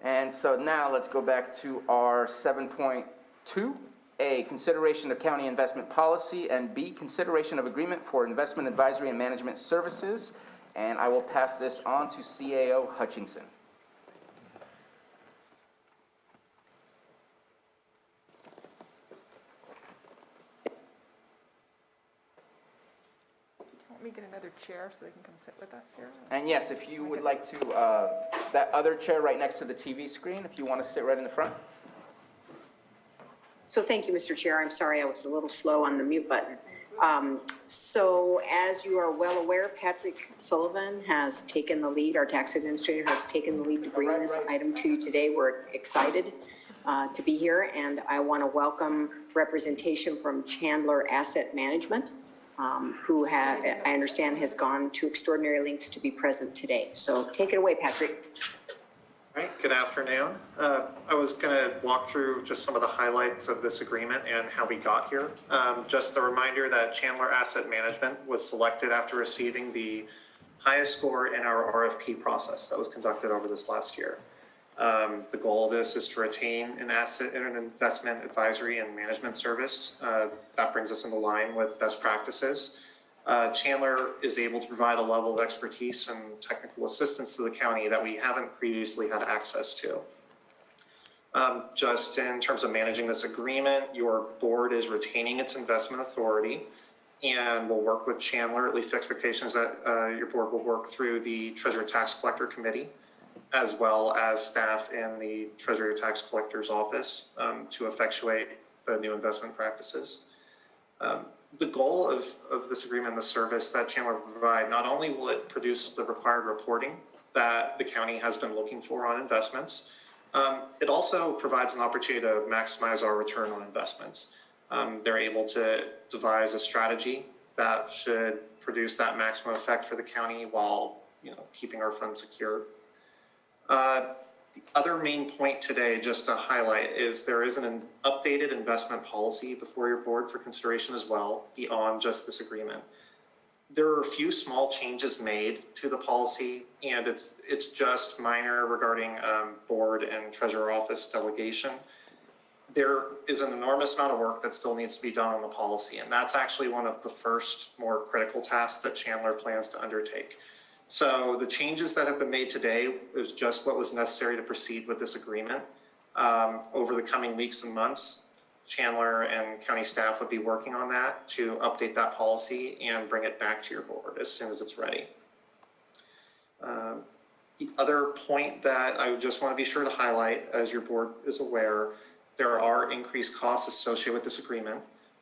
And so now let's go back to our 7.2. A, consideration of county investment policy, and B, consideration of agreement for investment advisory and management services. And I will pass this on to CAO Hutchinson. Let me get another chair so they can come sit with us here. And yes, if you would like to, that other chair right next to the TV screen, if you want to sit right in the front. So thank you, Mr. Chair. I'm sorry I was a little slow on the mute button. So as you are well aware, Patrick Sullivan has taken the lead. Our tax administrator has taken the lead to bring this item to you today. We're excited to be here, and I want to welcome representation from Chandler Asset Management, who I understand has gone to extraordinary lengths to be present today. So take it away, Patrick. All right, good afternoon. I was going to walk through just some of the highlights of this agreement and how we got here. Just a reminder that Chandler Asset Management was selected after receiving the highest score in our RFP process that was conducted over this last year. The goal of this is to retain an asset and an investment advisory and management service. That brings us into line with best practices. Chandler is able to provide a level of expertise and technical assistance to the county that we haven't previously had access to. Just in terms of managing this agreement, your board is retaining its investment authority and will work with Chandler, at least expectations that your board will work through the Treasurer Tax Collector Committee, as well as staff in the Treasurer Tax Collector's Office to effectuate the new investment practices. The goal of this agreement, the service that Chandler will provide, not only will it produce the required reporting that the county has been looking for on investments, it also provides an opportunity to maximize our return on investments. They're able to devise a strategy that should produce that maximum effect for the county while keeping our funds secure. The other main point today, just to highlight, is there is an updated investment policy before your board for consideration as well, beyond just this agreement. There are a few small changes made to the policy, and it's just minor regarding board and treasurer office delegation. There is an enormous amount of work that still needs to be done on the policy, and that's actually one of the first more critical tasks that Chandler plans to undertake. So the changes that have been made today is just what was necessary to proceed with this agreement. Over the coming weeks and months, Chandler and county staff would be working on that to update that policy and bring it back to your board as soon as it's ready. The other point that I just want to be sure to highlight, as your board is aware, there are increased costs associated with this agreement,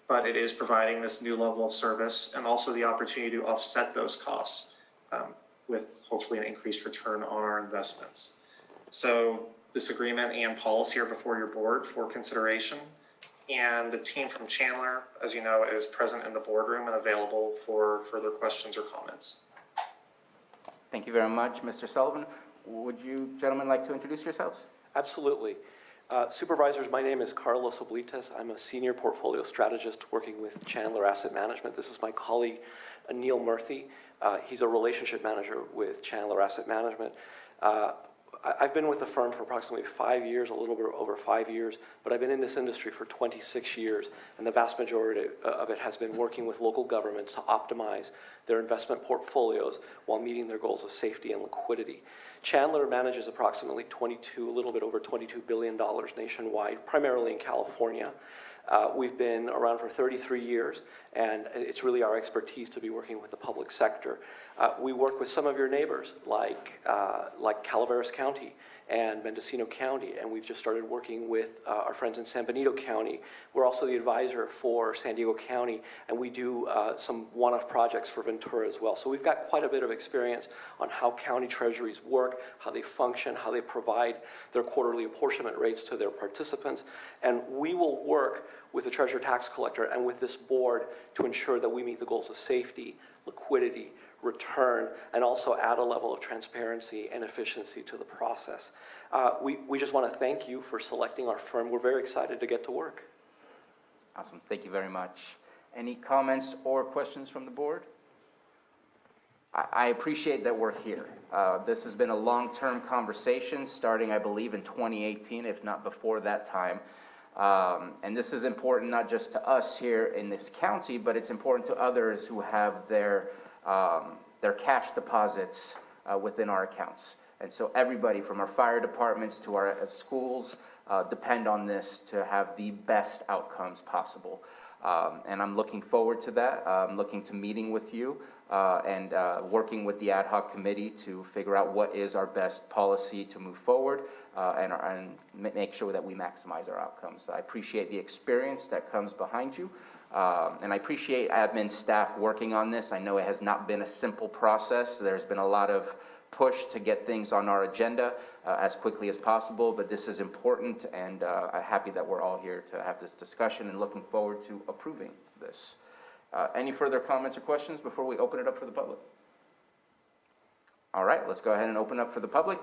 but it is providing this new level of service and also the opportunity to offset those costs with hopefully an increased return on our investments. So this agreement and policy are before your board for consideration. And the team from Chandler, as you know, is present in the boardroom and available for further questions or comments. Thank you very much, Mr. Sullivan. Would you gentlemen like to introduce yourselves? Absolutely. Supervisors, my name is Carlos Oblitas. I'm a senior portfolio strategist working with Chandler Asset Management. This is my colleague, Anil Murthy. He's a relationship manager with Chandler Asset Management. I've been with the firm for approximately 5 years, a little bit over 5 years, but I've been in this industry for 26 years, and the vast majority of it has been working with local governments to optimize their investment portfolios while meeting their goals of safety and liquidity. Chandler manages approximately a little bit over $22 billion nationwide, primarily in California. We've been around for 33 years, and it's really our expertise to be working with the public sector. We work with some of your neighbors, like Calaveras County and Mendocino County, and we've just started working with our friends in San Benito County. We're also the advisor for San Diego County, and we do some one-off projects for Ventura as well. So we've got quite a bit of experience on how county treasuries work, how they function, how they provide their quarterly apportionment rates to their participants, and we will work with the Treasurer Tax Collector and with this board to ensure that we meet the goals of safety, liquidity, return, and also add a level of transparency and efficiency to the process. We just want to thank you for selecting our firm. We're very excited to get to work. Awesome. Thank you very much. Any comments or questions from the board? I appreciate that we're here. This has been a long-term conversation, starting, I believe, in 2018, if not before that time. And this is important not just to us here in this county, but it's important to others who have their cash deposits within our accounts. And so everybody from our fire departments to our schools depend on this to have the best outcomes possible. And I'm looking forward to that. I'm looking to meeting with you and working with the ad hoc committee to figure out what is our best policy to move forward and make sure that we maximize our outcomes. I appreciate the experience that comes behind you. And I appreciate admin staff working on this. I know it has not been a simple process. There's been a lot of push to get things on our agenda as quickly as possible, but this is important, and I'm happy that we're all here to have this discussion and looking forward to approving this. Any further comments or questions before we open it up for the public? All right, let's go ahead and open up for the public.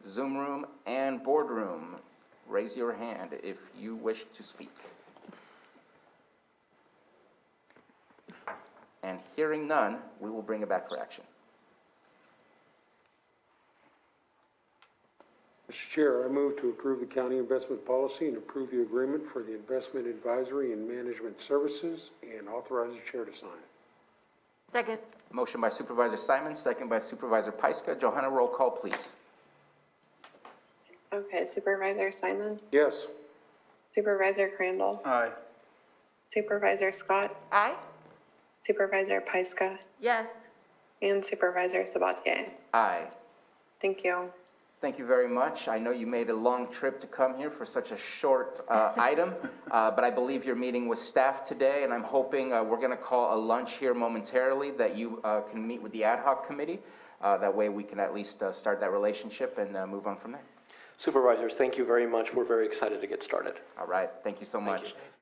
Zoom room and boardroom. Raise your hand if you wish to speak. And hearing none, we will bring it back for action. Mr. Chair, I move to approve the county investment policy and approve the agreement for the investment advisory and management services and authorize the chair to sign. Second. Motion by Supervisor Simon, second by Supervisor Pyska. Johanna, roll call, please. Okay, Supervisor Simon, Yes. Supervisor Crandall, Aye. Supervisor Scott, Aye? Supervisor Pyska, Yes. and Supervisor Sabatier. Aye. Thank you. Thank you very much. I know you made a long trip to come here for such a short item, but I believe you're meeting with staff today, and I'm hoping we're going to call a lunch here momentarily that you can meet with the ad hoc committee. That way we can at least start that relationship and move on from there. Supervisors, thank you very much. We're very excited to get started. All right. Thank you so much.